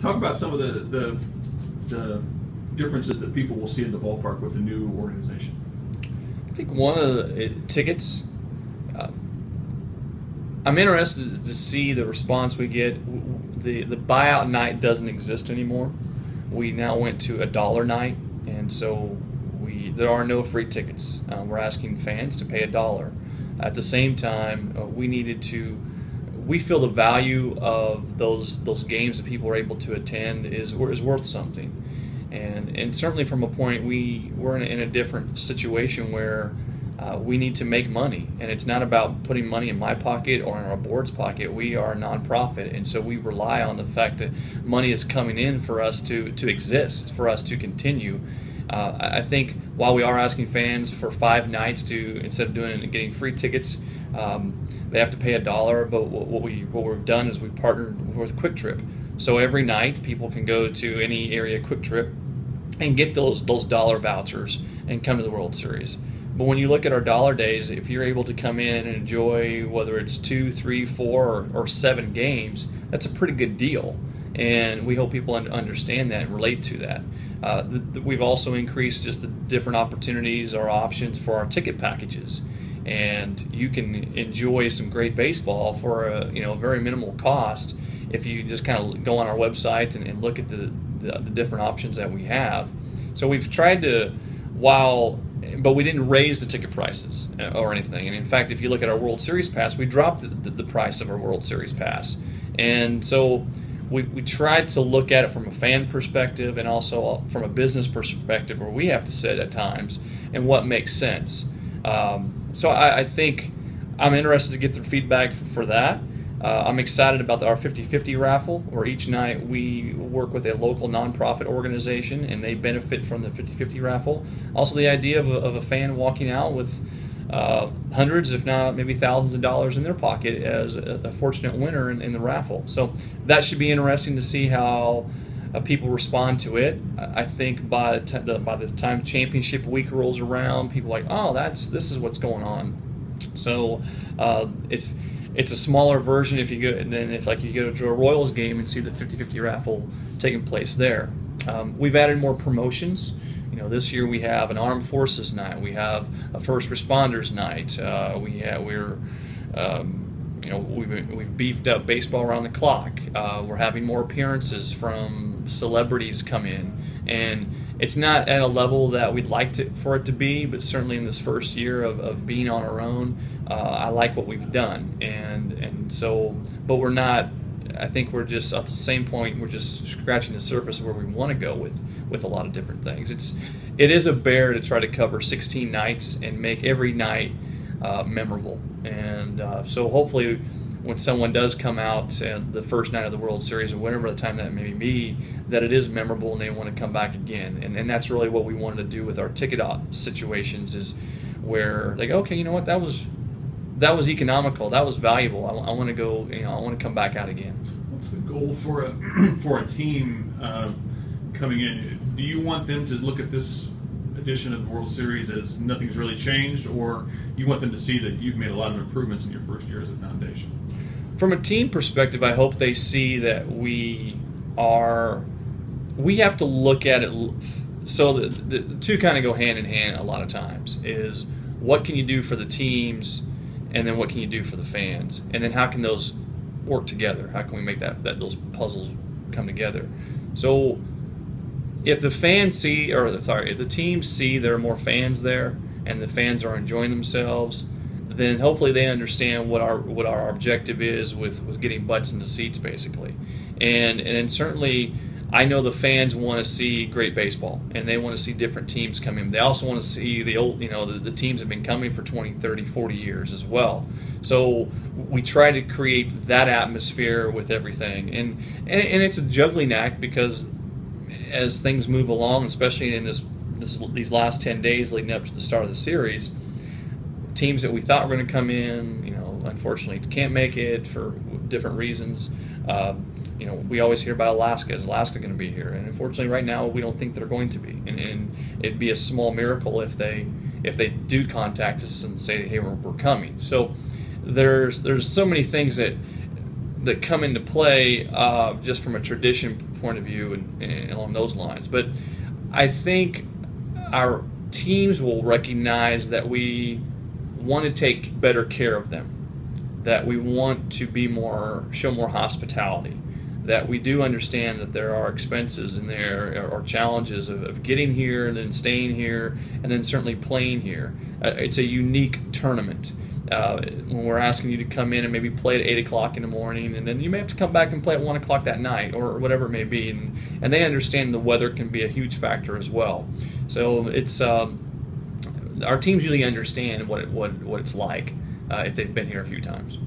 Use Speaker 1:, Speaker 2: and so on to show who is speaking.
Speaker 1: Talk about some of the differences that people will see in the ballpark with the new organization.
Speaker 2: I think one of the tickets. I'm interested to see the response we get. The buyout night doesn't exist anymore. We now went to $1 night, and so there are no free tickets. We're asking fans to pay $1. At the same time, we feel the value of those games that people are able to attend is worth something, and certainly from a point we're in a different situation where we need to make money, and it's not about putting money in my pocket or in our board's pocket. We are a nonprofit, and so we rely on the fact that money is coming in for us to exist, for us to continue. I think while we are asking fans for 5 nights to, instead of getting free tickets, they have to pay $1. But what we've done is we've partnered with Quick Trip, so every night people can go to any area Quick Trip and get those dollar vouchers and come to the World Series. But when you look at our dollar days, if you're able to come in and enjoy whether it's 2, 3, 4, or 7 games, that's a pretty good deal. And we hope people understand that and relate to that. We've also increased just the different opportunities or options for our ticket packages. And you can enjoy some great baseball for a very minimal cost if you just kind of go on our website and look at the different options that we have. So we've tried to, but we didn't raise the ticket prices or anything. And in fact, if you look at our World Series pass, we dropped the price of our World Series pass. And so we tried to look at it from a fan perspective and also from a business perspective, where we have to sit at times and what makes sense. So I think I'm interested to get their feedback for that. I'm excited about our 50-50 raffle, where each night we work with a local nonprofit organization and they benefit from the 50-50 raffle. Also the idea of a fan walking out with hundreds, if not maybe thousands of dollars in their pocket as a fortunate winner in the raffle. So that should be interesting to see how people respond to it. I think by the time championship week rolls around, people are like, oh, this is what's going on. So it's a smaller version if you go, and then if you go to a Royals game and see the 50-50 raffle taking place there. We've added more promotions. This year we have an Armed Forces night. We have a First Responders night. We've beefed up baseball around the clock. We're having more appearances from celebrities come in, and it's not at a level that we'd like for it to be, but certainly in this first year of being on our own, I like what we've done, and so, but we're not. I think we're just at the same point. We're just scratching the surface of where we want to go with a lot of different things. It is a bear to try to cover 16 nights and make every night memorable, and so hopefully when someone does come out the first night of the World Series or whenever the time that may be, that it is memorable and they want to come back again. And that's really what we wanted to do with our ticket situations, is where they go, okay, you know what, that was economical, that was valuable. I want to go, I want to come back out again.
Speaker 1: What's the goal for a team coming in? Do you want them to look at this edition of the World Series as nothing's really changed, or you want them to see that you've made a lot of improvements in your first year as a foundation?
Speaker 2: From a team perspective, I hope they see that we have to look at it. So the two kind of go hand in hand a lot of times. Is what can you do for the teams, and then what can you do for the fans, and then how can those work together? How can we make those puzzles come together? So if the teams see there are more fans there and the fans are enjoying themselves, then hopefully they understand what our objective is with getting butts in the seats, basically. And certainly I know the fans want to see great baseball, and they want to see different teams come in. They also want to see the old, the teams have been coming for 20, 30, 40 years as well. So we try to create that atmosphere with everything. And it's a juggling act, because as things move along, especially in these last 10 days leading up to the start of the series, teams that we thought were going to come in, unfortunately can't make it for different reasons. We always hear about Alaska. Is Alaska going to be here? And unfortunately, right now, we don't think they're going to be. And it'd be a small miracle if they do contact us and say, hey, we're coming. So there's so many things that that come into play just from a tradition point of view and along those lines. But I think our teams will recognize that we want to take better care of them, that we want to show more hospitality, that we do understand that there are expenses and there are challenges of getting here and then staying here and then certainly playing here. It's a unique tournament. When we're asking you to come in and maybe play at 8 o'clock in the morning, and then you may have to come back and play at 1 o'clock that night or whatever it may be, and they understand the weather can be a huge factor as well. So it's our teams usually understand what it's like if they've been here a few times.